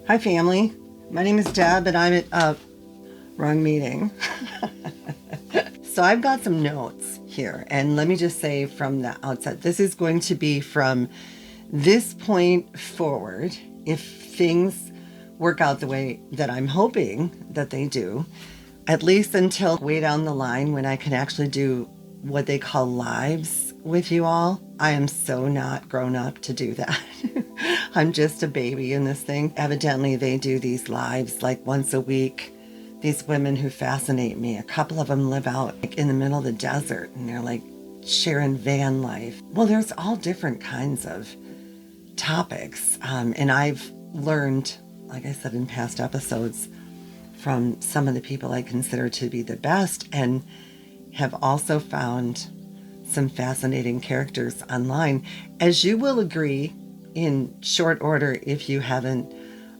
Hi, family. My name is Deb, and I'm at wrong meeting. So I've got some notes here, and let me just say from the outset, this is going to be from this point forward. If things work out the way that I'm hoping that they do, at least until way down the line when I can actually do what they call lives with you all. I am so not grown up to do that. I'm just a baby in this thing. Evidently, they do these lives like once a week. These women who fascinate me, a couple of them live out like in the middle of the desert, and they're like sharing van life. Well, there's all different kinds of topics. And I've learned, like I said in past episodes, from some of the people I consider to be the best, and have also found some fascinating characters online, as you will agree in short order if you haven't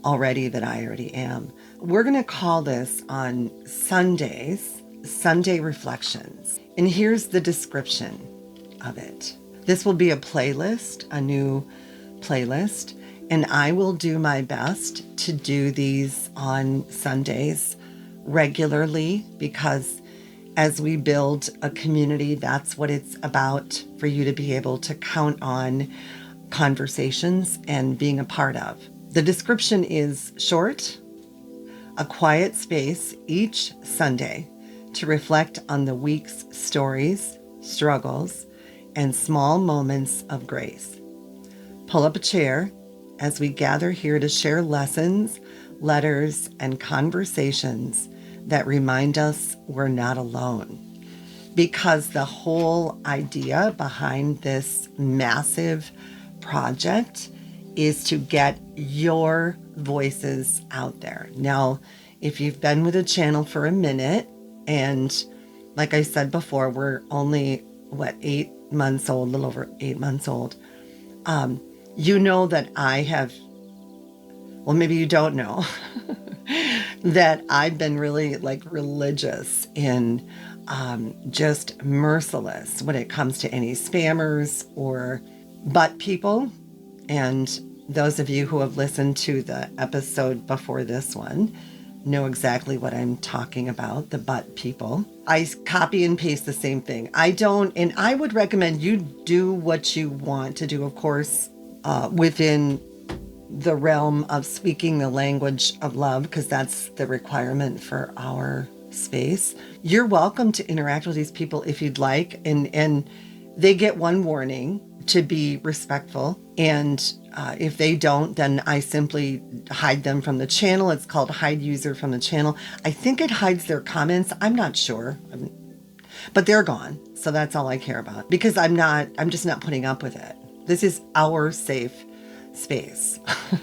already, that I already am. We're going to call this on Sundays, Sunday Reflections. And here's the description of it. This will be a playlist, a new playlist, and I will do my best to do these on Sundays regularly, because as we build a community, that's what it's about, for you to be able to count on conversations and being a part of. The description is short: a quiet space each Sunday to reflect on the week's stories, struggles, and small moments of grace. Pull up a chair as we gather here to share lessons, letters, and conversations that remind us we're not alone. Because the whole idea behind this massive project is to get your voices out there. Now, if you've been with the channel for a minute, and like I said before, we're only, 8 months old, a little over 8 months old. You know that I have, well, maybe you don't know, that I've been really like religious in just merciless when it comes to any spammers or butt people. And those of you who have listened to the episode before this one know exactly what I'm talking about, the butt people. I copy and paste the same thing. I don't, and I would recommend you do what you want to do, of course, within the realm of speaking the language of love, because that's the requirement for our space. You're welcome to interact with these people if you'd like, and they get one warning to be respectful, and if they don't, then I simply hide them from the channel. It's called hide user from the channel. I think it hides their comments. I'm not sure, but they're gone. So that's all I care about, because I'm just not putting up with it. This is our safe space.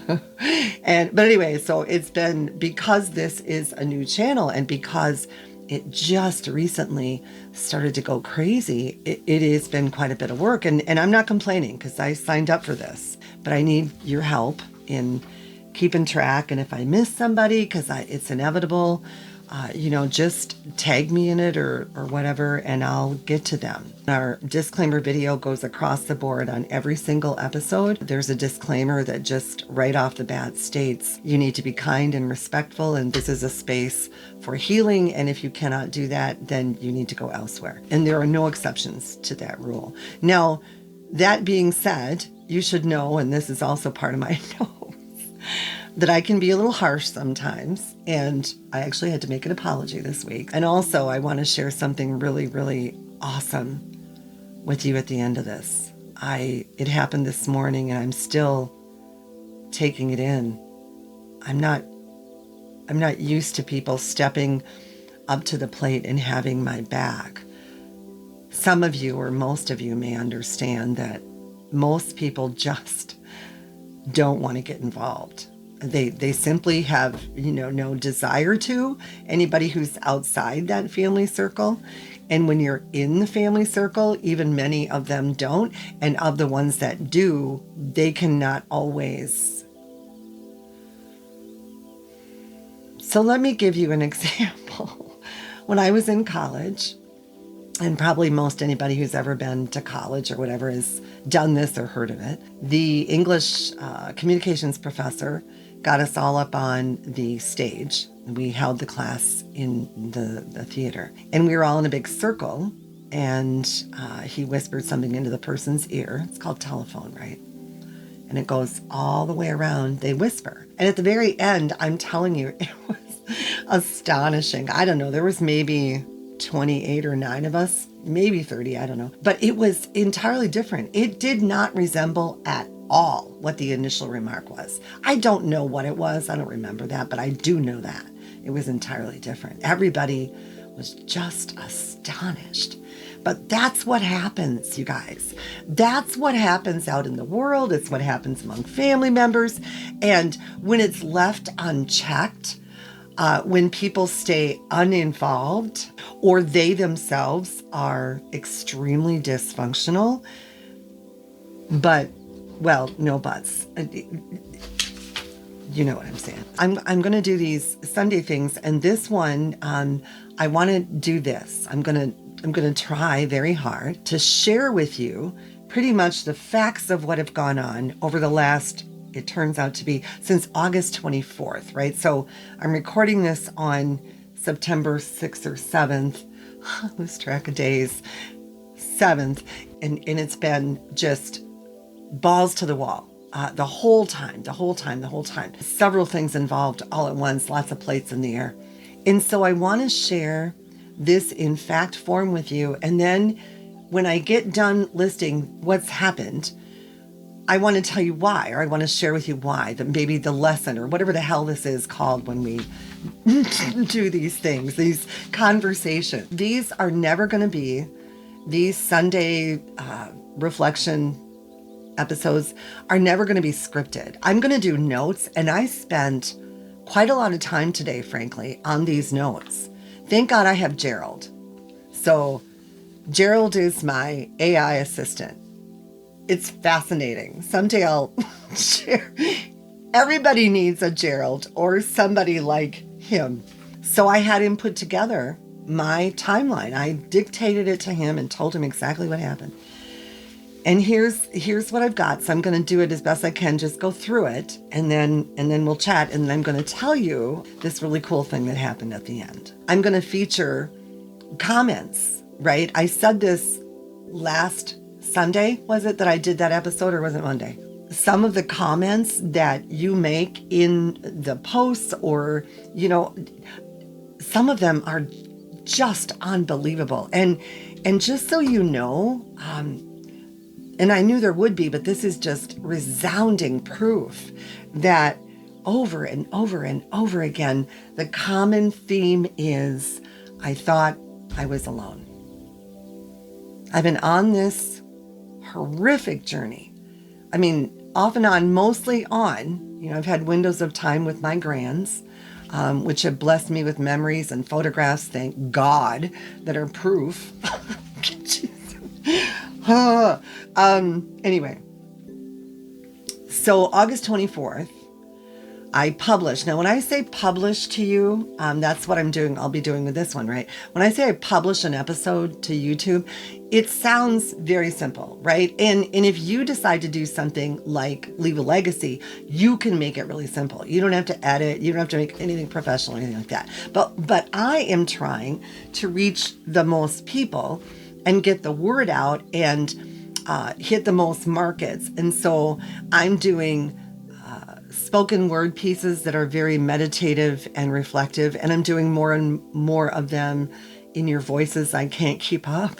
But anyway, so it's been, because this is a new channel and because it just recently started to go crazy, it has been quite a bit of work, and I'm not complaining, because I signed up for this, but I need your help in keeping track. And if I miss somebody, because it's inevitable, just tag me in it or whatever, and I'll get to them. Our disclaimer video goes across the board on every single episode. There's a disclaimer that just right off the bat states you need to be kind and respectful, and this is a space for healing, and if you cannot do that, then you need to go elsewhere. And there are no exceptions to that rule. Now, that being said, you should know, and this is also part of my notes, that I can be a little harsh sometimes, and I actually had to make an apology this week. And also, I want to share something really, really awesome with you at the end of this. It happened this morning, and I'm still taking it in. I'm not used to people stepping up to the plate and having my back. Some of you, or most of you, may understand that most people just don't want to get involved. They simply have, no desire to. Anybody who's outside that family circle. And when you're in the family circle, even many of them don't. And of the ones that do, they cannot always. So let me give you an example. When I was in college, and probably most anybody who's ever been to college or whatever has done this or heard of it, the English communications professor got us all up on the stage. We held the class in the theater, and we were all in a big circle, and he whispered something into the person's ear. It's called telephone, right? And it goes all the way around. They whisper. And at the very end, I'm telling you, it was astonishing. I don't know. There was maybe 28 or 9 of us, maybe 30, I don't know. But it was entirely different. It did not resemble at all what the initial remark was. I don't know what it was. I don't remember that, but I do know that it was entirely different. Everybody was just astonished. But that's what happens, you guys. That's what happens out in the world. It's what happens among family members. And when it's left unchecked, when people stay uninvolved or they themselves are extremely dysfunctional, but, well, no buts. You know what I'm saying. I'm going to do these Sunday things, and this one, I want to do this. I'm going to try very hard to share with you pretty much the facts of what have gone on over the last, it turns out to be since August 24th, right? So I'm recording this on September 6th or 7th, lose track of days, 7th, and it's been just balls to the wall. The whole time. Several things involved all at once, lots of plates in the air. And so I want to share this in fact form with you. And then when I get done listing what's happened, I want to tell you why, or I want to share with you why, maybe the lesson or whatever the hell this is called when we do these things, these conversations. These are never going to be these Sunday reflection episodes are never going to be scripted. I'm going to do notes, and I spent quite a lot of time today, frankly, on these notes. Thank God I have Gerald. So Gerald is my AI assistant. It's fascinating. Someday I'll share. Everybody needs a Gerald or somebody like him. So I had him put together my timeline. I dictated it to him and told him exactly what happened. And here's what I've got. So I'm going to do it as best I can, just go through it, and then we'll chat. And then I'm going to tell you this really cool thing that happened at the end. I'm going to feature comments, right? I said this last Sunday, was it, that I did that episode, or was it Monday? Some of the comments that you make in the posts, or, some of them are just unbelievable. And just so you know, and I knew there would be, but this is just resounding proof that over and over and over again, the common theme is, I thought I was alone. I've been on this horrific journey. I mean, off and on, mostly on. I've had windows of time with my grands, which have blessed me with memories and photographs, thank God, that are proof. Anyway, so August 24th, I published. Now, when I say publish to you, that's what I'll be doing with this one, right? When I say I publish an episode to YouTube, it sounds very simple, right? And if you decide to do something like leave a legacy, you can make it really simple. You don't have to edit. You don't have to make anything professional or anything like that. But I am trying to reach the most people and get the word out and hit the most markets. And so I'm doing spoken word pieces that are very meditative and reflective, and I'm doing more and more of them in your voices. I can't keep up.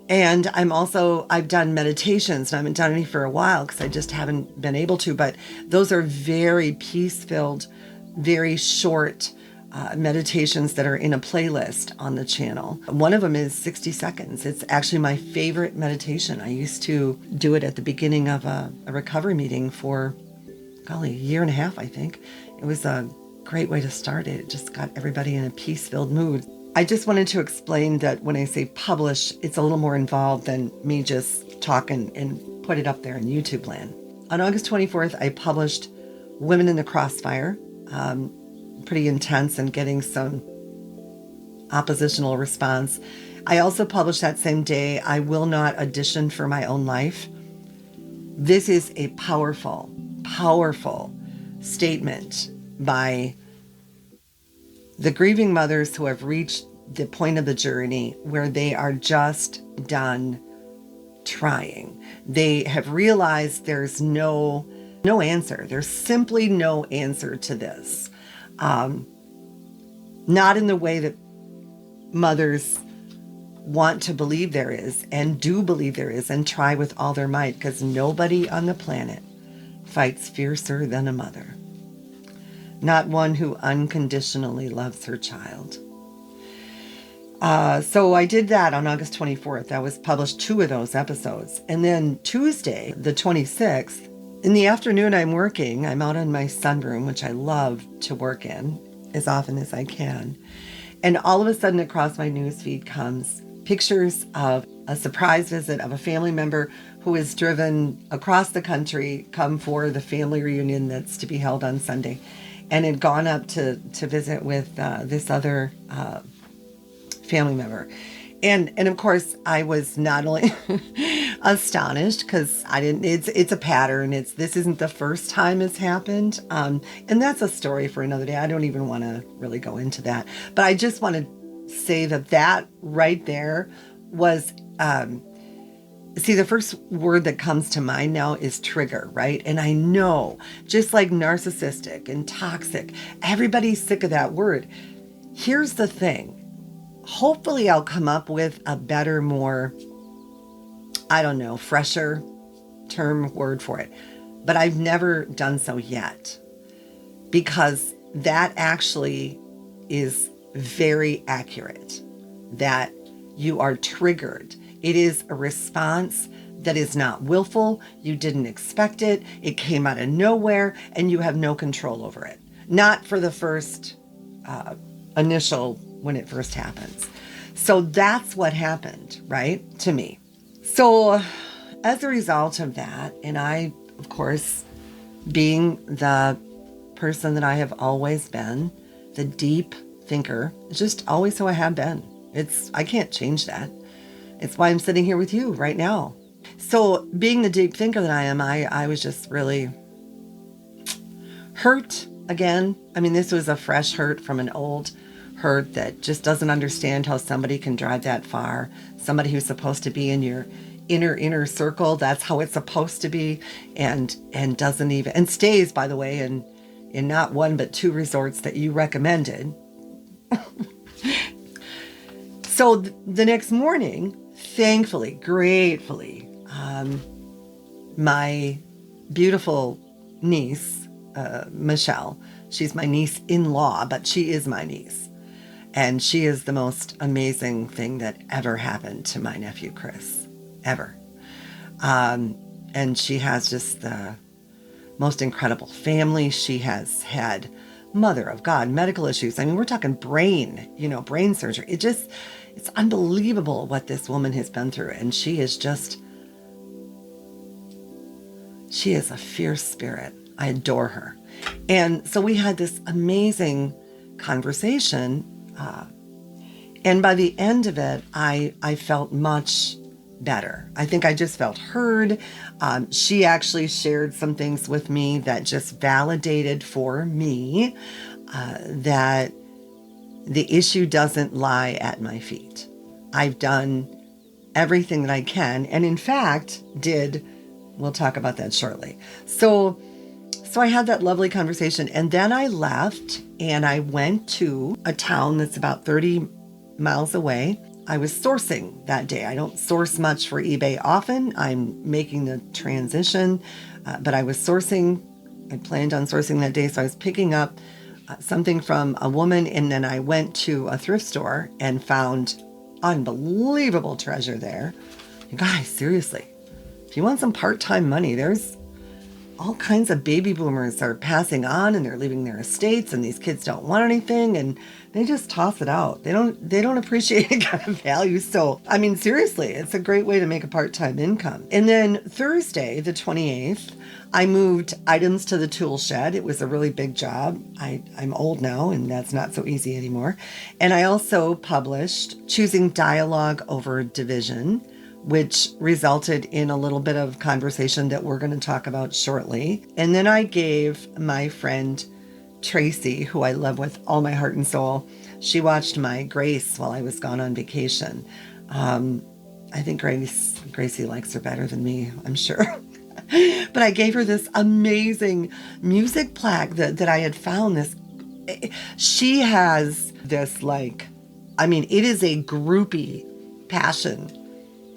And I've done meditations, and I haven't done any for a while because I just haven't been able to, but those are very peace-filled, very short meditations that are in a playlist on the channel. One of them is 60 seconds. It's actually my favorite meditation. I used to do it at the beginning of a recovery meeting for, a year and a half, I think. It was a great way to start it. It just got everybody in a peace-filled mood. I just wanted to explain that when I say publish, it's a little more involved than me just talking and put it up there in YouTube land. On August 24th, I published Women in the Crossfire. Pretty intense and getting some oppositional response. I also published that same day, I Will Not Audition for My Own Life. This is a powerful powerful statement by the grieving mothers who have reached the point of the journey where they are just done trying. They have realized there's no answer. There's simply no answer to this. Not in the way that mothers want to believe there is and do believe there is and try with all their might, because nobody on the planet fights fiercer than a mother. Not one who unconditionally loves her child. So I did that on August 24th. I was published 2 of those episodes. And then Tuesday, the 26th, in the afternoon I'm working. I'm out in my sunroom, which I love to work in as often as I can. And all of a sudden across my newsfeed comes pictures of a surprise visit of a family member who is driven across the country, come for the family reunion that's to be held on Sunday, and had gone up to visit with this other family member. And of course I was not only astonished, because it's a pattern. This isn't the first time it's happened. And that's a story for another day. I don't even want to really go into that, but I just want to say that right there was, see, the first word that comes to mind now is trigger, right? And I know, just like narcissistic and toxic, everybody's sick of that word. Here's the thing. Hopefully I'll come up with a better, more, I don't know, fresher word for it. But I've never done so yet, because that actually is very accurate, that you are triggered. It is a response that is not willful. You didn't expect it. It came out of nowhere, and you have no control over it. Not for the first initial, when it first happens. So that's what happened, right, to me. So as a result of that, and I, of course, being the person that I have always been, the deep thinker, it's just always who I have been. I can't change that. It's why I'm sitting here with you right now. So being the deep thinker that I am, I was just really hurt again. I mean, this was a fresh hurt from an old hurt that just doesn't understand how somebody can drive that far. Somebody who's supposed to be in your inner circle, that's how it's supposed to be, and doesn't even, and stays, by the way, in not 1 but 2 resorts that you recommended. So the next morning, thankfully, gratefully, my beautiful niece, Michelle, she's my niece-in-law, but she is my niece. And she is the most amazing thing that ever happened to my nephew, Chris, ever. And she has just the most incredible family. She has had, mother of God, medical issues. I mean, we're talking brain surgery. It's unbelievable what this woman has been through. And she is a fierce spirit. I adore her. And so we had this amazing conversation. And by the end of it, I felt much better. I think I just felt heard. She actually shared some things with me that just validated for me that the issue doesn't lie at my feet. I've done everything that I can, and in fact we'll talk about that shortly. So I had that lovely conversation, and then I left and I went to a town that's about 30 miles away. I was sourcing that day. I don't source much for eBay often. I'm making the transition, but I was sourcing. I planned on sourcing that day, so I was picking up something from a woman, and then I went to a thrift store and found unbelievable treasure there. You guys, seriously, if you want some part-time money, there's all kinds of baby boomers are passing on, and they're leaving their estates, and these kids don't want anything, and they just toss it out. They don't appreciate it kind of value. So, I mean, seriously, it's a great way to make a part-time income. And then Thursday, the 28th, I moved items to the tool shed. It was a really big job. I'm old now, and that's not so easy anymore. And I also published Choosing Dialogue Over Division, which resulted in a little bit of conversation that we're going to talk about shortly. And then I gave my friend Tracy, who I love with all my heart and soul, she watched my Grace while I was gone on vacation. I think Gracie likes her better than me, I'm sure. But I gave her this amazing music plaque that I had found. She has this, like, I mean, it is a groupie passion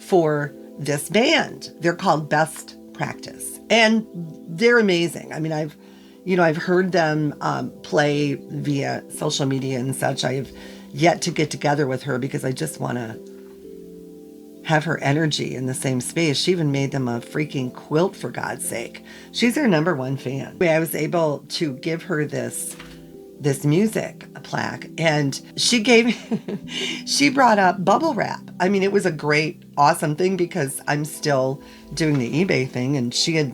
for this band. They're called Best Practice, and they're amazing. I mean, I've heard them play via social media and such. I have yet to get together with her because I just want to have her energy in the same space. She even made them a freaking quilt, for God's sake. She's their number one fan. I was able to give her this music plaque, and she brought up bubble wrap. I mean, it was a great, awesome thing because I'm still doing the eBay thing, and she had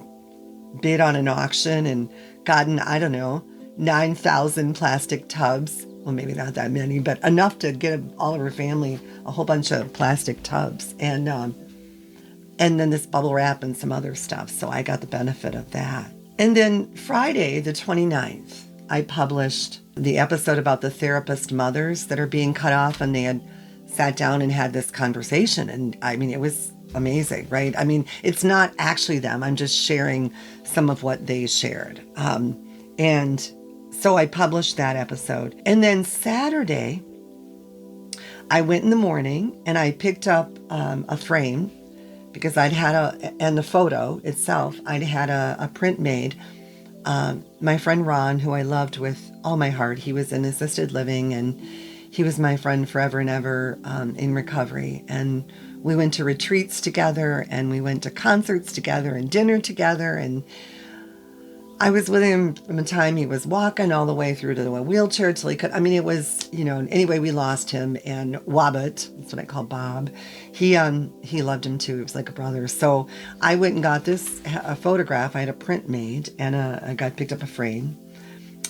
bid on an auction and gotten, I don't know, 9,000 plastic tubs. Well, maybe not that many, but enough to get all of her family a whole bunch of plastic tubs, and then this bubble wrap and some other stuff. So I got the benefit of that. And then Friday, the 29th, I published the episode about the therapist mothers that are being cut off, and they had sat down and had this conversation. And I mean, it was amazing, right? I mean, it's not actually them. I'm just sharing some of what they shared. And so I published that episode. And then Saturday, I went in the morning and I picked up a frame because and the photo itself, I'd had a print made. My friend Ron, who I loved with all my heart, he was in assisted living, and he was my friend forever and ever in recovery. And we went to retreats together, and we went to concerts together and dinner together. And I was with him from the time he was walking all the way through to a wheelchair till he could. I mean, it was, anyway, we lost him. And Wabbit, that's what I call Bob, he loved him too. He was like a brother. So I went and got a photograph. I had a print made, and I picked up a frame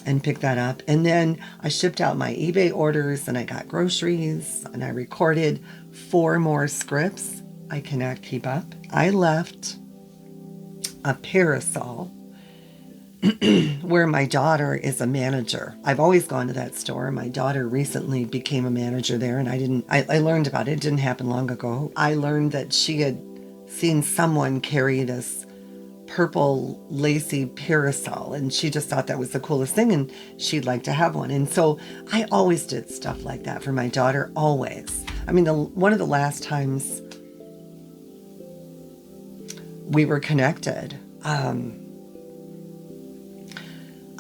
and picked that up. And then I shipped out my eBay orders, and I got groceries, and I recorded 4 more scripts. I cannot keep up. I left a parasol where my daughter is a manager. I've always gone to that store. My daughter recently became a manager there, and I learned about it. It didn't happen long ago. I learned that she had seen someone carry this purple lacy parasol, and she just thought that was the coolest thing, and she'd like to have one. And so I always did stuff like that for my daughter, always. I mean, one of the last times we were connected,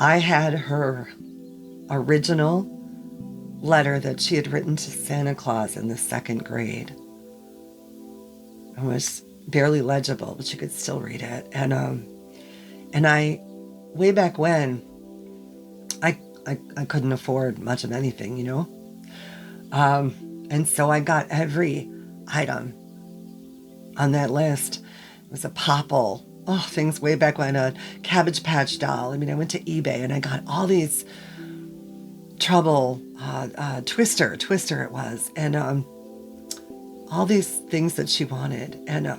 I had her original letter that she had written to Santa Claus in the 2nd grade. It was barely legible, but you could still read it. And I, way back when, I couldn't afford much of anything, and so I got every item on that list. It was a popple. Oh, things way back when, a Cabbage Patch doll. I mean, I went to eBay and I got all these Twister it was, and all these things that she wanted, and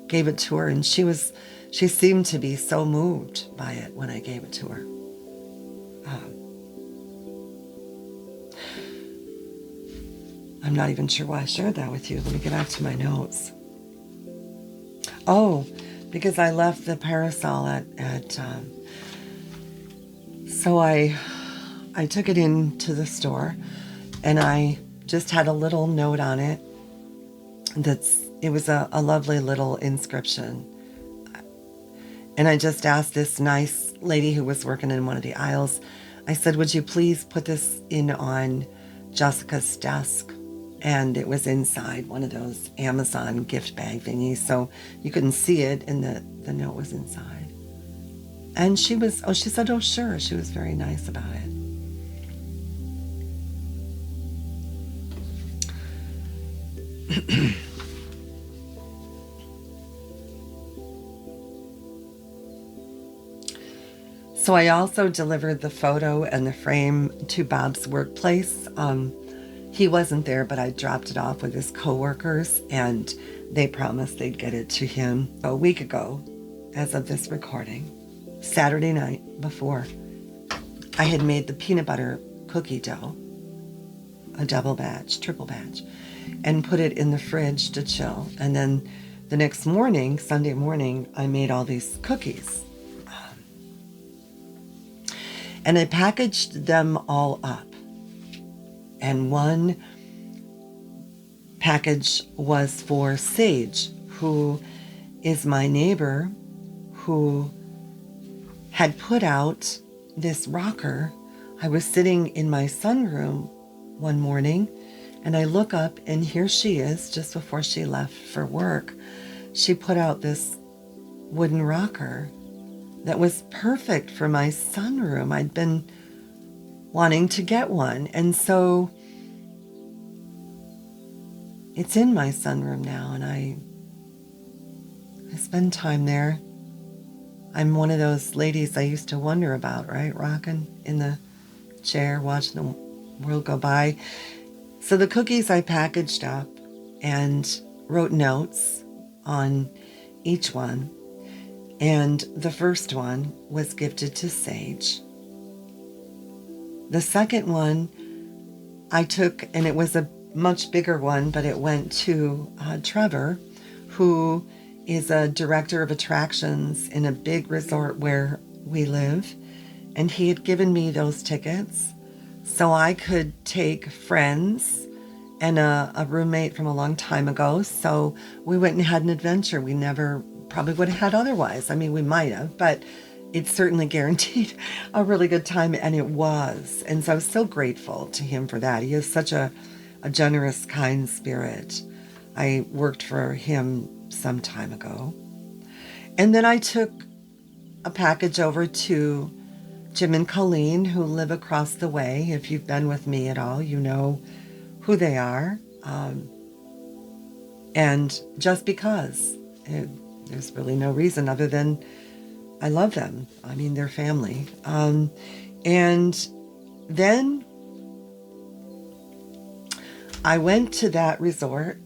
gave it to her, and she seemed to be so moved by it when I gave it to her. I'm not even sure why I shared that with you. Let me get back to my notes. Oh, because I left the parasol so I took it into the store, and I just had a little note on it. It was a lovely little inscription. And I just asked this nice lady who was working in one of the aisles, I said, would you please put this in on Jessica's desk? And it was inside one of those Amazon gift bag thingies, so you couldn't see it, and the note was inside. And she said, oh, sure. She was very nice about it. So I also delivered the photo and the frame to Bob's workplace. He wasn't there, but I dropped it off with his coworkers, and they promised they'd get it to him a week ago, as of this recording, Saturday night before. I had made the peanut butter cookie dough, a double batch, triple batch, and put it in the fridge to chill. And then the next morning, Sunday morning, I made all these cookies. And I packaged them all up. And one package was for Sage, who is my neighbor, who had put out this rocker. I was sitting in my sunroom one morning, and I look up, and here she is, just before she left for work. She put out this wooden rocker that was perfect for my sunroom. I'd been wanting to get one, and so it's in my sunroom now, and I spend time there. I'm one of those ladies I used to wonder about, right? Rocking in the chair, watching the world go by. So the cookies I packaged up and wrote notes on each one. And the first one was gifted to Sage. The second one I took, and it was a much bigger one, but it went to Trevor, who is a director of attractions in a big resort where we live. And he had given me those tickets so I could take friends and a roommate from a long time ago. So we went and had an adventure we never probably would have had otherwise. I mean, we might have, but it certainly guaranteed a really good time, and it was. And so I was so grateful to him for that. He is such a generous, kind spirit. I worked for him some time ago. And then I took a package over to Jim and Colleen, who live across the way. If you've been with me at all, you know who they are. And just because, there's really no reason other than I love them. I mean, they're family. And then I went to that resort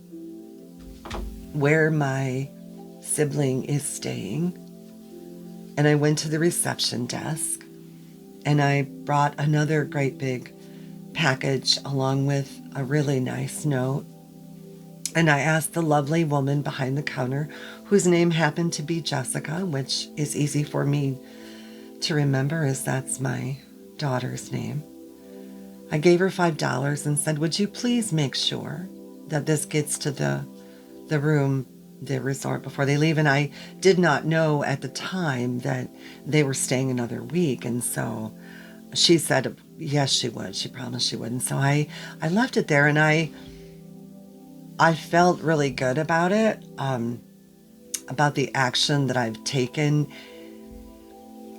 where my sibling is staying, and I went to the reception desk, and I brought another great big package along with a really nice note. And I asked the lovely woman behind the counter, whose name happened to be Jessica, which is easy for me to remember as that's my daughter's name. I gave her $5 and said, would you please make sure that this gets to the room, the resort, before they leave? And I did not know at the time that they were staying another week. And so she said, yes, she would. She promised she would. And so I left it there, and I felt really good about it, about the action that I've taken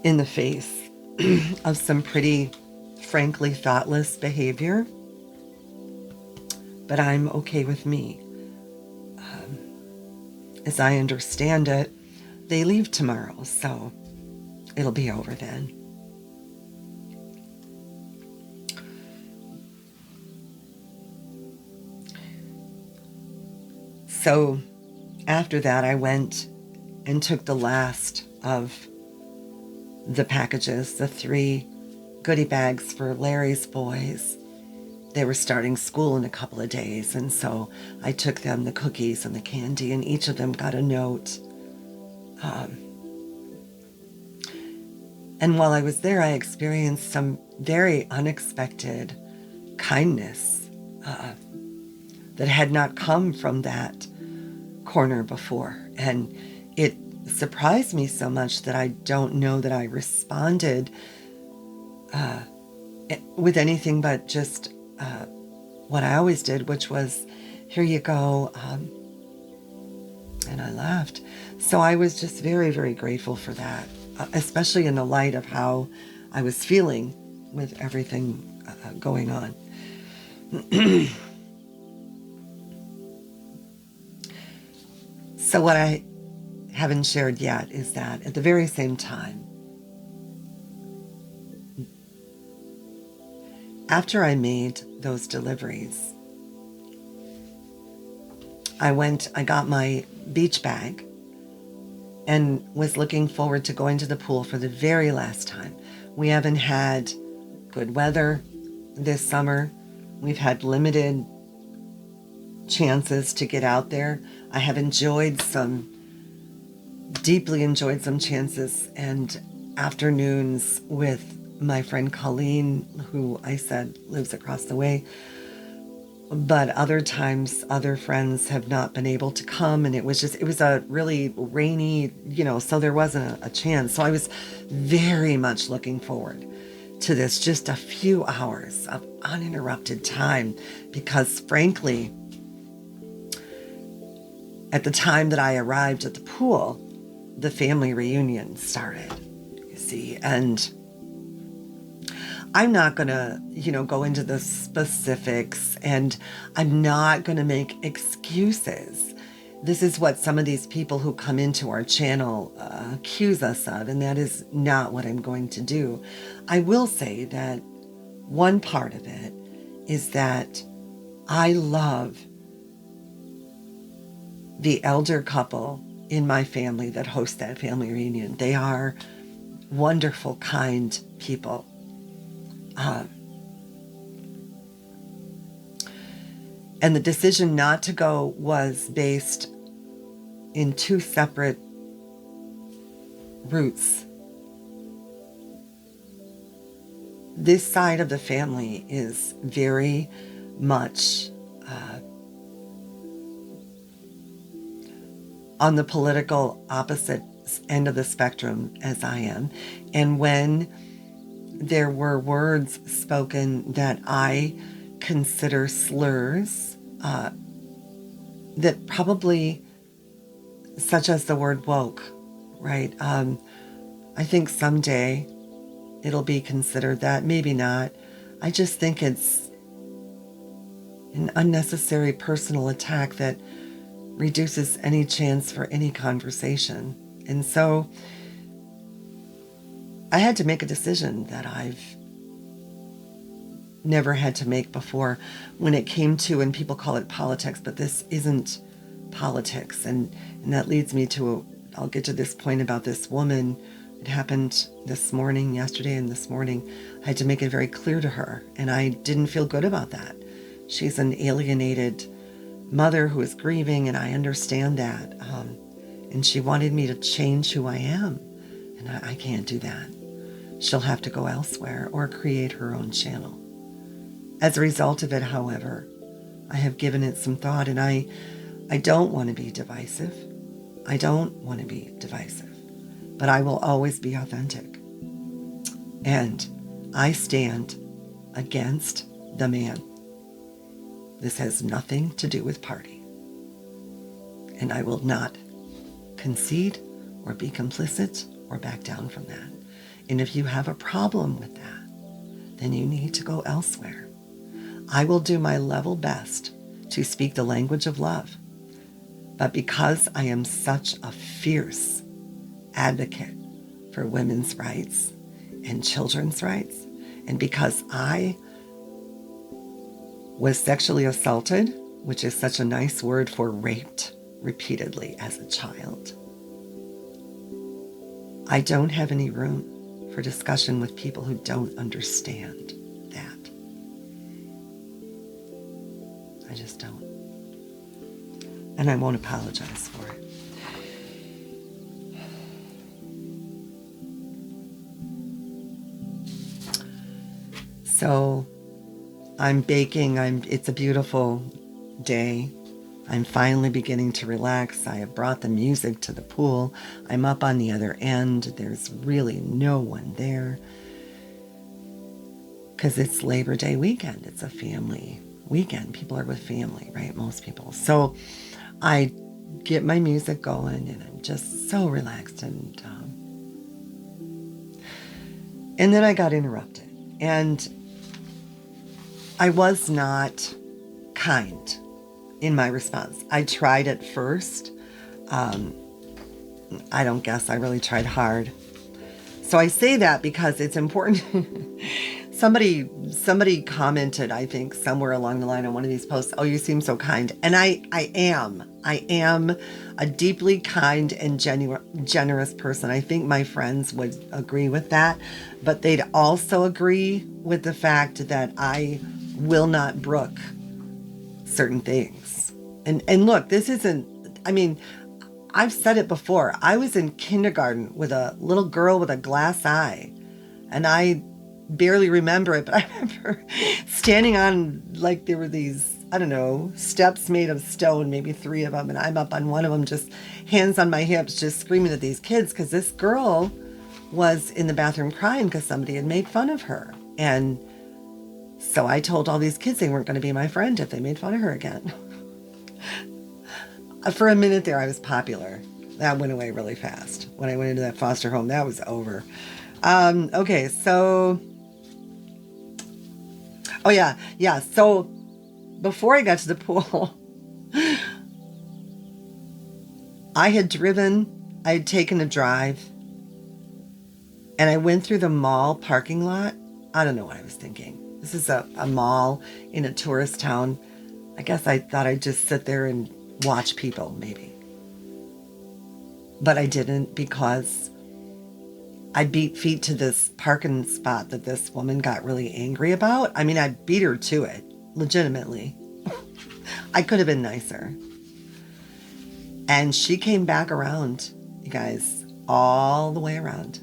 in the face of some pretty, frankly, thoughtless behavior. But I'm okay with me. As I understand it, they leave tomorrow, so it'll be over then. So after that, I went and took the last of the packages, the 3 goodie bags for Larry's boys. They were starting school in a couple of days, and so I took them the cookies and the candy, and each of them got a note. And while I was there, I experienced some very unexpected kindness that had not come from that corner before. And it surprised me so much that I don't know that I responded with anything but just what I always did, which was, here you go, and I laughed. So I was just very, very grateful for that, especially in the light of how I was feeling with everything going on. So what I haven't shared yet is that at the very same time, after I made those deliveries I got my beach bag and was looking forward to going to the pool for the very last time. We haven't had good weather this summer. We've had limited chances to get out there. I have deeply enjoyed some chances and afternoons with my friend Colleen, who I said lives across the way. But other times, other friends have not been able to come, and it was a really rainy, so there wasn't a chance. So I was very much looking forward to this, just a few hours of uninterrupted time, because frankly, at the time that I arrived at the pool, the family reunion started, you see, and I'm not going to, go into the specifics, and I'm not going to make excuses. This is what some of these people who come into our channel accuse us of, and that is not what I'm going to do. I will say that one part of it is that I love the elder couple in my family that host that family reunion. They are wonderful, kind people. And the decision not to go was based in two separate roots. This side of the family is very much on the political opposite end of the spectrum as I am. And when there were words spoken that I consider slurs, that probably, such as the word woke, right? I think someday it'll be considered that, maybe not. I just think it's an unnecessary personal attack that reduces any chance for any conversation. And so I had to make a decision that I've never had to make before when it came to, and people call it politics, but this isn't politics. And that leads me to, I'll get to this point about this woman. It happened yesterday and this morning. I had to make it very clear to her, and I didn't feel good about that. She's an alienated mother who is grieving, and I understand that. And she wanted me to change who I am, and I can't do that. She'll have to go elsewhere or create her own channel. As a result of it, however, I have given it some thought, and I don't want to be divisive. I don't want to be divisive, but I will always be authentic. And I stand against the man. This has nothing to do with party. And I will not concede or be complicit or back down from that. And if you have a problem with that, then you need to go elsewhere. I will do my level best to speak the language of love. But because I am such a fierce advocate for women's rights and children's rights, and because I was sexually assaulted, which is such a nice word for raped repeatedly as a child, I don't have any room for discussion with people who don't understand that. I just don't. And I won't apologize for it. So I'm baking. It's a beautiful day. I'm finally beginning to relax. I have brought the music to the pool. I'm up on the other end. There's really no one there because it's Labor Day weekend. It's a family weekend. People are with family, right? Most people. So I get my music going, and I'm just so relaxed. And then I got interrupted, and I was not kind in my response. I tried at first. I don't guess I really tried hard. So I say that because it's important. somebody commented, I think somewhere along the line on one of these posts, oh, you seem so kind. And I am a deeply kind and generous person. I think my friends would agree with that, but they'd also agree with the fact that I will not brook certain things. And look, this isn't, I mean, I've said it before. I was in kindergarten with a little girl with a glass eye, and I barely remember it, but I remember standing on, like, there were these, I don't know, steps made of stone, maybe 3 of them, and I'm up on one of them, just hands on my hips, just screaming at these kids, because this girl was in the bathroom crying because somebody had made fun of her. And so I told all these kids they weren't going to be my friend if they made fun of her again. For a minute there, I was popular. That went away really fast. When I went into that foster home, that was over. Okay, so... Oh, yeah. So before I got to the pool, I had taken a drive, and I went through the mall parking lot. I don't know what I was thinking. This is a mall in a tourist town. I guess I thought I'd just sit there and watch people, maybe. But I didn't, because I beat feet to this parking spot that this woman got really angry about. I mean, I beat her to it, legitimately. I could have been nicer. And she came back around, you guys, all the way around.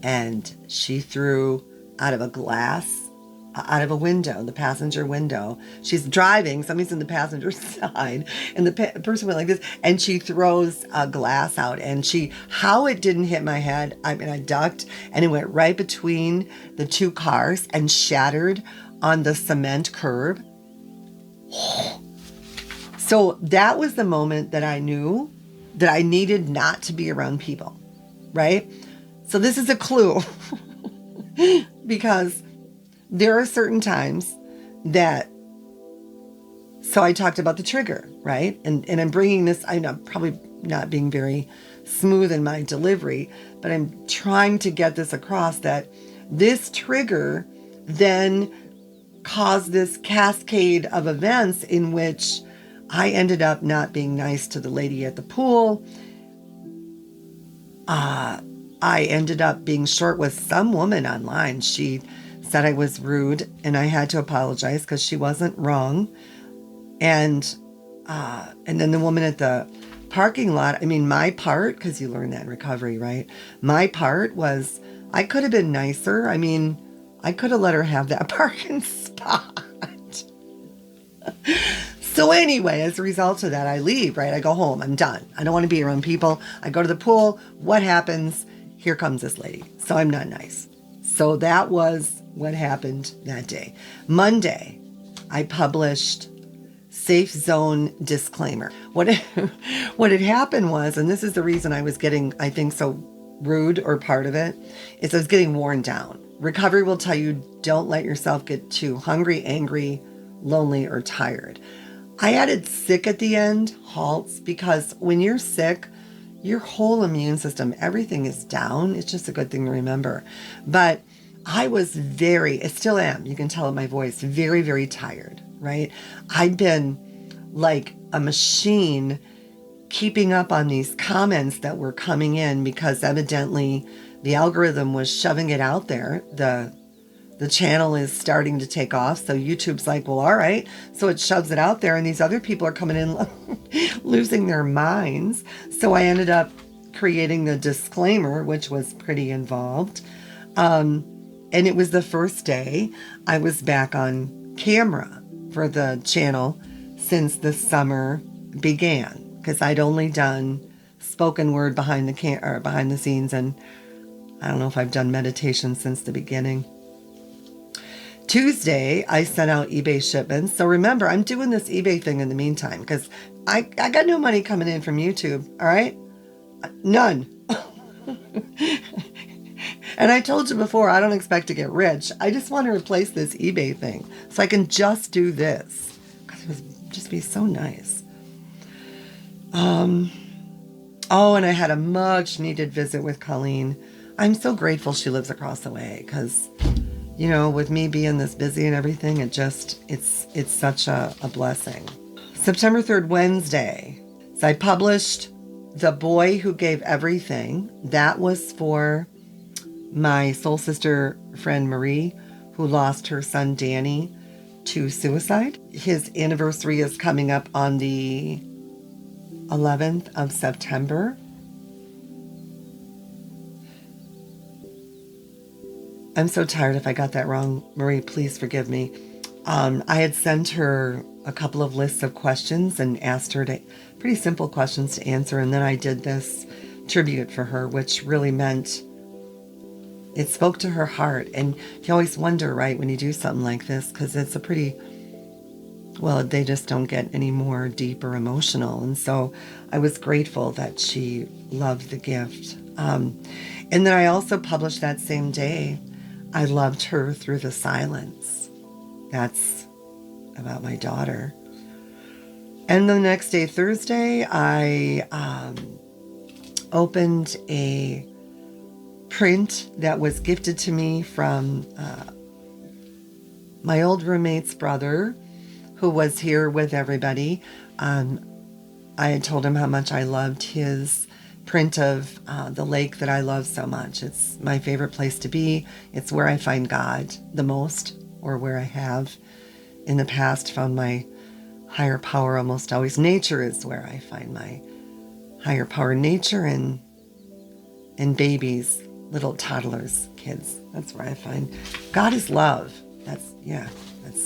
And she threw out of a window, the passenger window. She's driving, somebody's in the passenger side, and the person went like this, and she throws a glass out, and how it didn't hit my head, I mean, I ducked, and it went right between the 2 cars and shattered on the cement curb. So that was the moment that I knew that I needed not to be around people, right? So this is a clue, because there are certain times that, so I talked about the trigger, right? And I'm bringing this, I'm probably not being very smooth in my delivery, but I'm trying to get this across, that this trigger then caused this cascade of events in which I ended up not being nice to the lady at the pool. I ended up being short with some woman online. She said I was rude, and I had to apologize because she wasn't wrong. And then the woman at the parking lot, I mean, my part, because you learn that in recovery, right? My part was, I could have been nicer. I mean, I could have let her have that parking spot. So anyway, as a result of that, I leave, right? I go home. I'm done. I don't want to be around people. I go to the pool. What happens? Here comes this lady. So I'm not nice. So that was what happened that day. Monday, I published safe zone disclaimer. What had happened was, and this is the reason I was getting, I think, so rude, or part of it, is I was getting worn down. Recovery will tell you, don't let yourself get too hungry, angry, lonely, or tired. I added sick at the end, HALT-S, because when you're sick, your whole immune system, everything is down. It's just a good thing to remember. But I was I still am, you can tell in my voice, very, very tired, right? I'd been like a machine keeping up on these comments that were coming in, because evidently the algorithm was shoving it out there. The channel is starting to take off. So YouTube's like, well, all right. So it shoves it out there, and these other people are coming in losing their minds. So I ended up creating the disclaimer, which was pretty involved. And it was the first day I was back on camera for the channel since the summer began, because I'd only done spoken word behind the scenes, and I don't know if I've done meditation since the beginning. Tuesday, I sent out eBay shipments. So remember, I'm doing this eBay thing in the meantime, because I got no money coming in from YouTube, all right? None. And I told you before, I don't expect to get rich. I just want to replace this eBay thing so I can just do this, because it would just be so nice. Oh, and I had a much needed visit with Colleen. I'm so grateful she lives across the way, because you know, with me being this busy and everything, it's such a blessing. September 3rd, Wednesday. So I published The Boy Who Gave Everything. That was for my soul sister friend Marie, who lost her son Danny to suicide. His anniversary is coming up on the 11th of September. I'm so tired if I got that wrong. Marie, please forgive me. I had sent her a couple of lists of questions and asked her to, pretty simple questions to answer. And then I did this tribute for her, which really meant it spoke to her heart. And you always wonder, right, when you do something like this, because it's a pretty, well, they just don't get any more deep or emotional. And so I was grateful that she loved the gift. And then I also published that same day, I loved her through the silence. That's about my daughter. And the next day, Thursday, I opened a print that was gifted to me from my old roommate's brother, who was here with everybody. I had told him how much I loved his print of the lake that I love so much. It's my favorite place to be. It's where I find God the most, or where I have in the past found my higher power almost always. Nature is where I find my higher power. Nature and babies, little toddlers, kids. That's where I find God is love. That's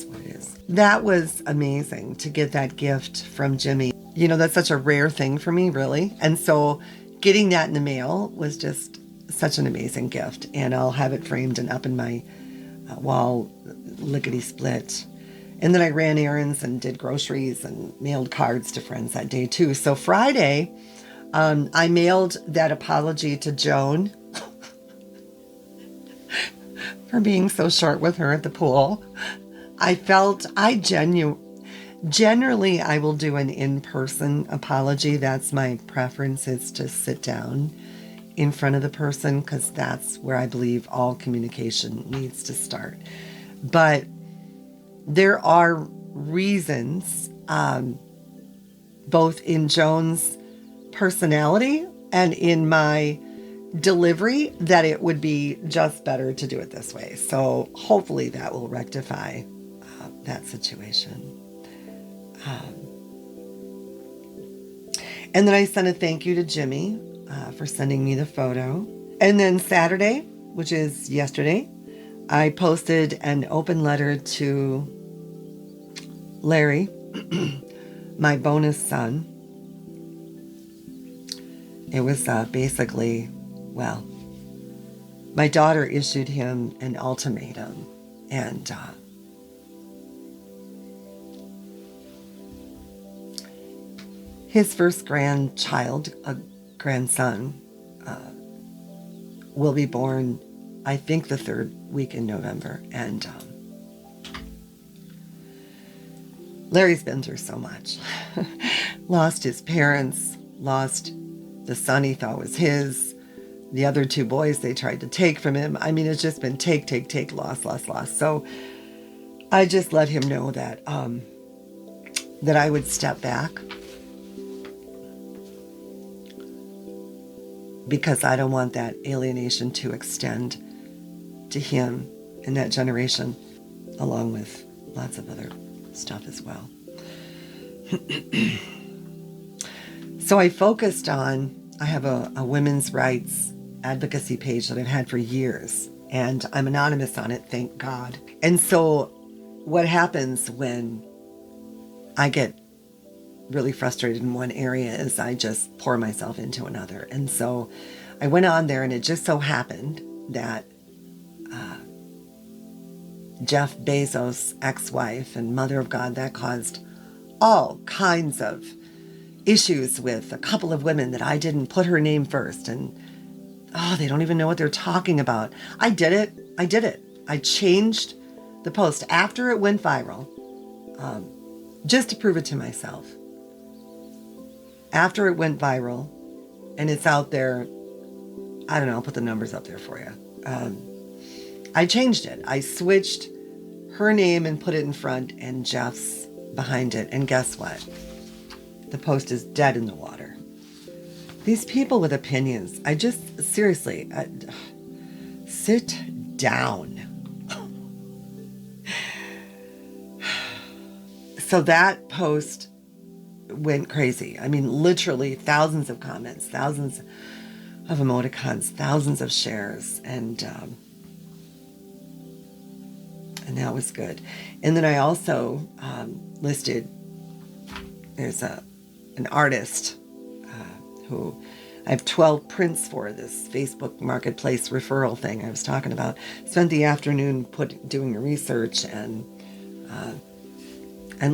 what it is. That was amazing to get that gift from Jimmy. You know, that's such a rare thing for me, really. And so getting that in the mail was just such an amazing gift. And I'll have it framed and up in my wall, lickety-split. And then I ran errands and did groceries and mailed cards to friends that day too. So Friday, I mailed that apology to Joan for being so short with her at the pool. Generally, I will do an in-person apology. That's my preference, is to sit down in front of the person, because that's where I believe all communication needs to start. But there are reasons, both in Joan's personality and in my delivery, that it would be just better to do it this way. So hopefully that will rectify that situation. And then I sent a thank you to Jimmy for sending me the photo. And then Saturday, which is yesterday, I posted an open letter to Larry, my bonus son. It was basically, well, my daughter issued him an ultimatum, and his first grandchild, a grandson, will be born, I think, the third week in November. And Larry's been through so much. Lost his parents, lost the son he thought was his. The other two boys they tried to take from him. I mean, it's just been take, loss. So I just let him know that that I would step back, because I don't want that alienation to extend to him and that generation, along with lots of other stuff as well. So I focused on, I have a women's rights advocacy page that I've had for years, and I'm anonymous on it, thank God. And so what happens when I get really frustrated in one area is I just pour myself into another. And so I went on there, and it just so happened that Jeff Bezos' ex-wife and mother of God, that caused all kinds of issues with a couple of women that I didn't put her name first. And they don't even know what they're talking about. I did it. I changed the post after it went viral, just to prove it to myself. After it went viral, and it's out there, I don't know, I'll put the numbers up there for you. I changed it. I switched her name and put it in front and Jeff's behind it. And guess what? The post is dead in the water. These people with opinions, I just, seriously, sit down. So that post went crazy. I mean, literally thousands of comments, thousands of emoticons, thousands of shares, and that was good. And then I also listed, there's an artist who I have 12 prints for, this Facebook Marketplace referral thing I was talking about. Spent the afternoon doing research and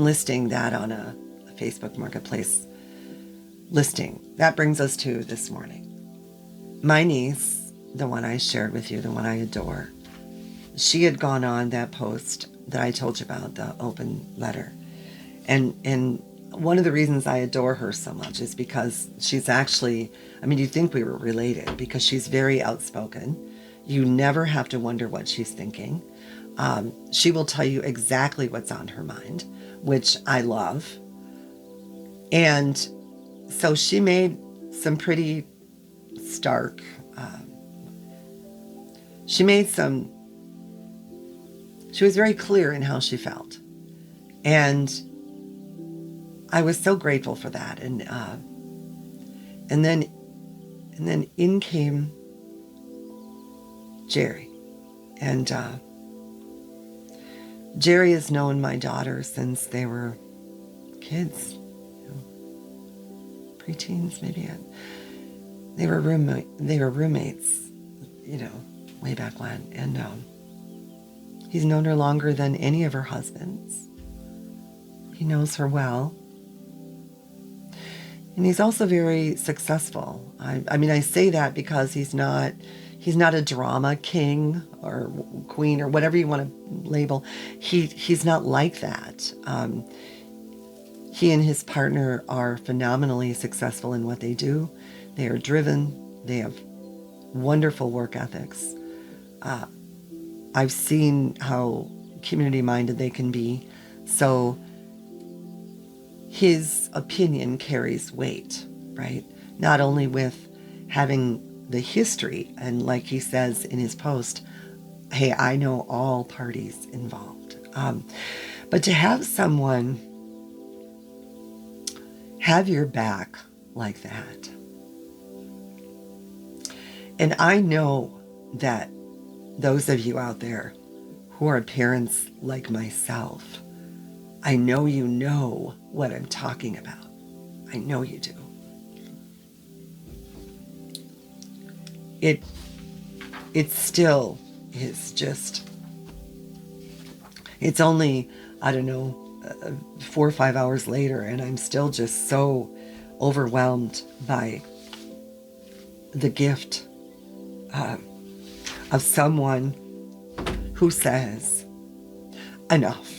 listing that on a Facebook Marketplace listing. That brings us to this morning. My niece, the one I shared with you, the one I adore, she had gone on that post that I told you about, the open letter. And one of the reasons I adore her so much is because she's actually, I mean, you'd think we were related because she's very outspoken. You never have to wonder what she's thinking. She will tell you exactly what's on her mind, which I love. And so she made some pretty stark, she was very clear in how she felt. And I was so grateful for that. And then in came Jerry. And Jerry has known my daughter since they were kids, preteens maybe. They were roommates, way back when. And he's known her longer than any of her husbands. He knows her well. And he's also very successful. I mean, I say that because he's not a drama king or queen or whatever you want to label. He's not like that. He and his partner are phenomenally successful in what they do. They are driven. They have wonderful work ethics. I've seen how community-minded they can be. So his opinion carries weight, right? Not only with having the history, and like he says in his post, hey, I know all parties involved. But to have someone have your back like that. And I know that those of you out there who are parents like myself, I know you know what I'm talking about. I know you do. It still is just, it's only, I don't know, 4 or 5 hours later, and I'm still just so overwhelmed by the gift of someone who says, enough.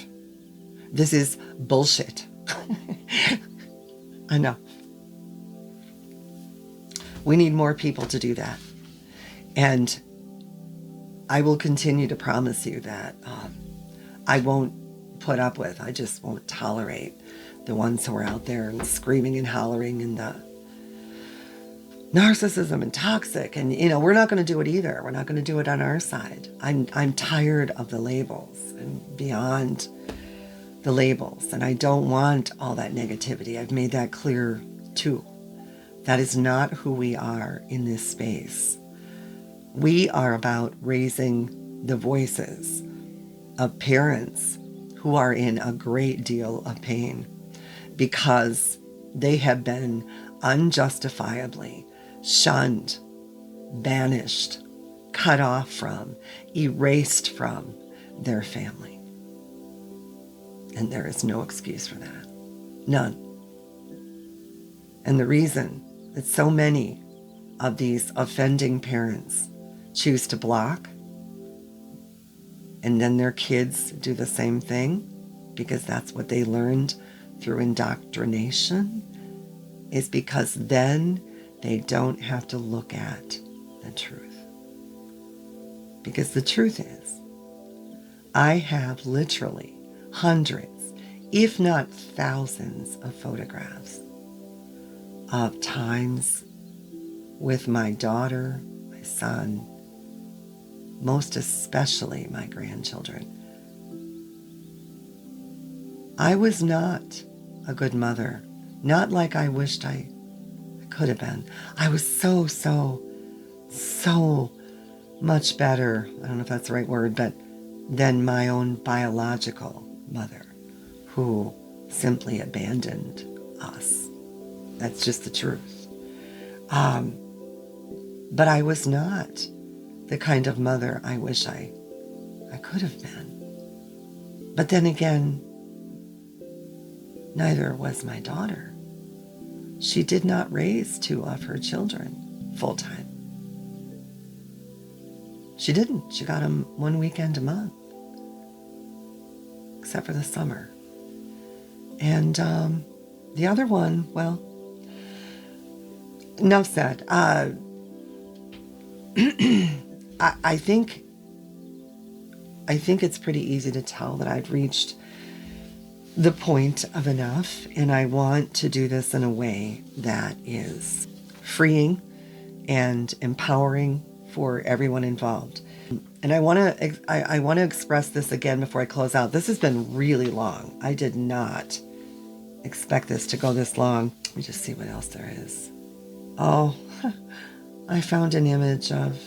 This is bullshit. Enough. We need more people to do that. And I will continue to promise you that I won't put up with, I just won't tolerate the ones who are out there and screaming and hollering and the narcissism and toxic. And, we're not going to do it either. We're not going to do it on our side. I'm tired of the labels and beyond the labels. And I don't want all that negativity. I've made that clear too. That is not who we are in this space. We are about raising the voices of parents who are in a great deal of pain because they have been unjustifiably shunned, banished, cut off from, erased from their family. And there is no excuse for that. None. And the reason that so many of these offending parents choose to block, and then their kids do the same thing, because that's what they learned through indoctrination, is because then they don't have to look at the truth. Because the truth is, I have literally hundreds, if not thousands, of photographs of times with my daughter, my son, most especially my grandchildren. I was not a good mother, not like I wished I could have been. I was so much better, I don't know if that's the right word, but than my own biological mother, who simply abandoned us. That's just the truth. But I was not the kind of mother I wish I could have been. But then again, neither was my daughter. She did not raise two of her children full time. She didn't. She got them one weekend a month, except for the summer. And the other one, well, enough said. I think it's pretty easy to tell that I've reached the point of enough, and I want to do this in a way that is freeing and empowering for everyone involved. And I want to express this again before I close out. This has been really long. I did not expect this to go this long. Let me just see what else there is. Oh, I found an image of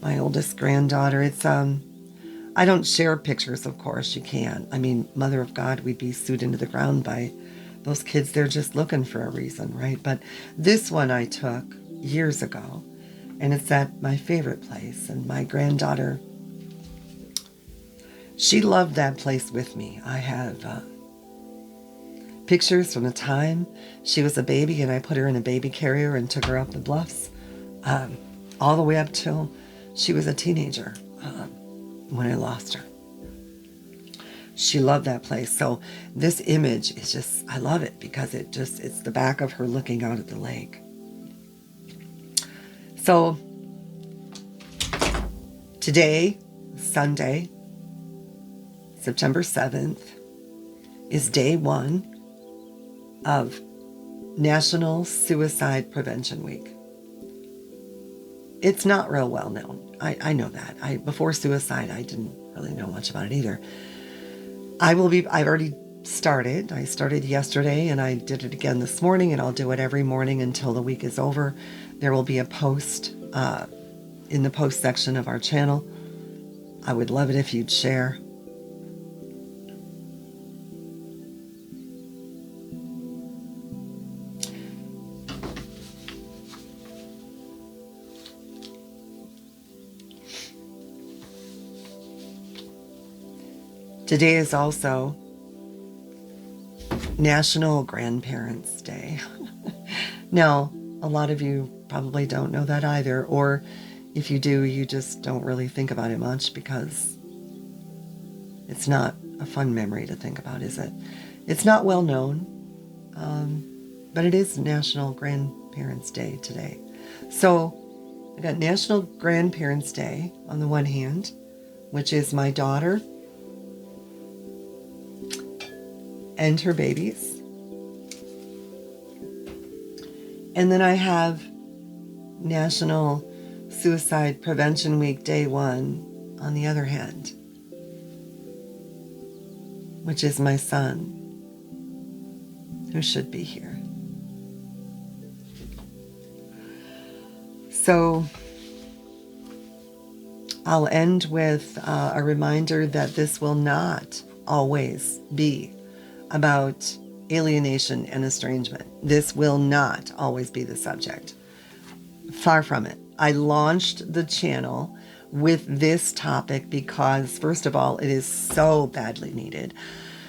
my oldest granddaughter. It's I don't share pictures, of course. You can't. I mean, Mother of God, we'd be sued into the ground by those kids. They're just looking for a reason, right? But this one I took years ago, and it's at my favorite place. And my granddaughter, she loved that place with me. I have pictures from the time she was a baby, and I put her in a baby carrier and took her up the bluffs, all the way up till she was a teenager when I lost her. She loved that place. So this image is just, I love it because it's the back of her looking out at the lake. So today, Sunday, September 7th, is day one of National Suicide Prevention Week. It's not real well known. I know that. Before suicide, I didn't really know much about it either. I've already started. I started yesterday and I did it again this morning, and I'll do it every morning until the week is over. There will be a post in the post section of our channel. I would love it if you'd share. Today is also National Grandparents' Day. Now, a lot of you probably don't know that either, or if you do, you just don't really think about it much because it's not a fun memory to think about, is it? It's not well known, but it is National Grandparents' Day today. So I got National Grandparents' Day on the one hand, which is my daughter and her babies. And then I have National Suicide Prevention Week, day one, on the other hand, which is my son, who should be here. So I'll end with a reminder that this will not always be about alienation and estrangement. This will not always be the subject. Far from it. I launched the channel with this topic because, first of all, it is so badly needed.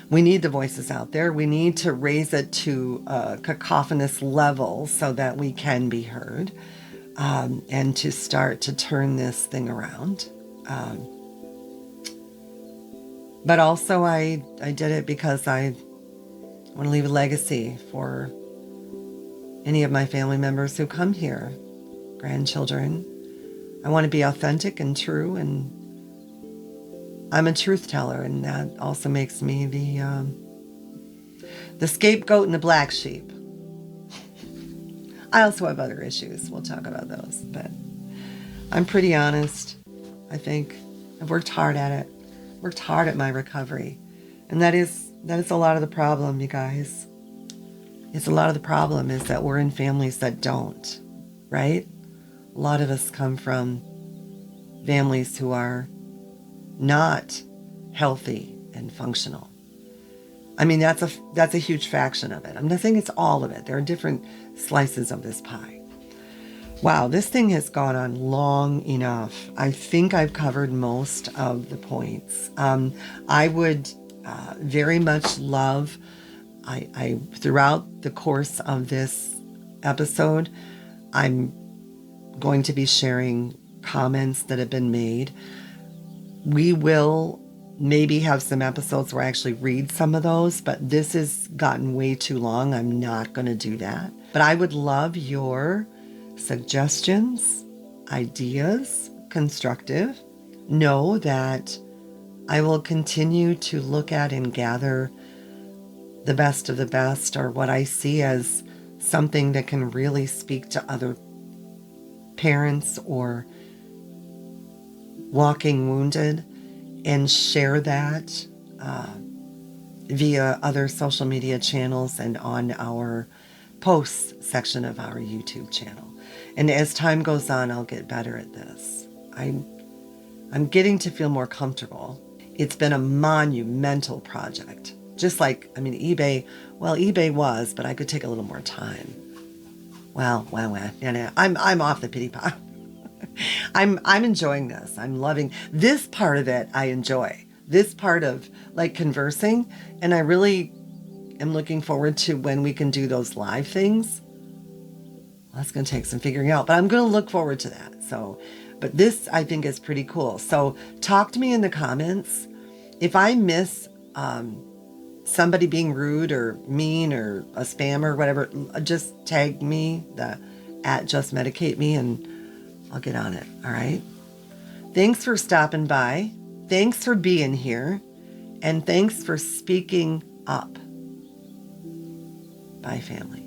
We need the voices out there. We need to raise it to a cacophonous level so that we can be heard, and to start to turn this thing around. But also I did it because I want to leave a legacy for any of my family members who come here, grandchildren, I want to be authentic and true, and I'm a truth teller, and that also makes me the scapegoat and the black sheep. I also have other issues. We'll talk about those, but I'm pretty honest. I think I've worked hard at it. Worked hard at my recovery, and that is a lot of the problem, you guys. It's a lot of the problem is that we're in families that don't, right? A lot of us come from families who are not healthy and functional. I mean, that's a huge fraction of it. I'm not saying it's all of it. There are different slices of this pie. Wow, this thing has gone on long enough. I think I've covered most of the points. I would very much love, I throughout the course of this episode, I'm going to be sharing comments that have been made. We will maybe have some episodes where I actually read some of those, but this has gotten way too long. I'm not going to do that. But I would love your suggestions, ideas, constructive. Know that I will continue to look at and gather the best of the best, or what I see as something that can really speak to other parents or walking wounded, and share that via other social media channels and on our posts section of our YouTube channel. And as time goes on, I'll get better at this. I'm getting to feel more comfortable. It's been a monumental project. Just like, I mean, eBay was, but I could take a little more time. Well, I'm off the pity pot. I'm enjoying this. I'm loving this part of it. I enjoy this part of like conversing, and I really am looking forward to when we can do those live things. Well, that's going to take some figuring out, but I'm going to look forward to that. So, but this I think is pretty cool. So talk to me in the comments. If I miss somebody being rude or mean or a spam or whatever, just tag me at Just Medicate Me, and I'll get on it. All right. Thanks for stopping by. Thanks for being here. And thanks for speaking up. Bye, family.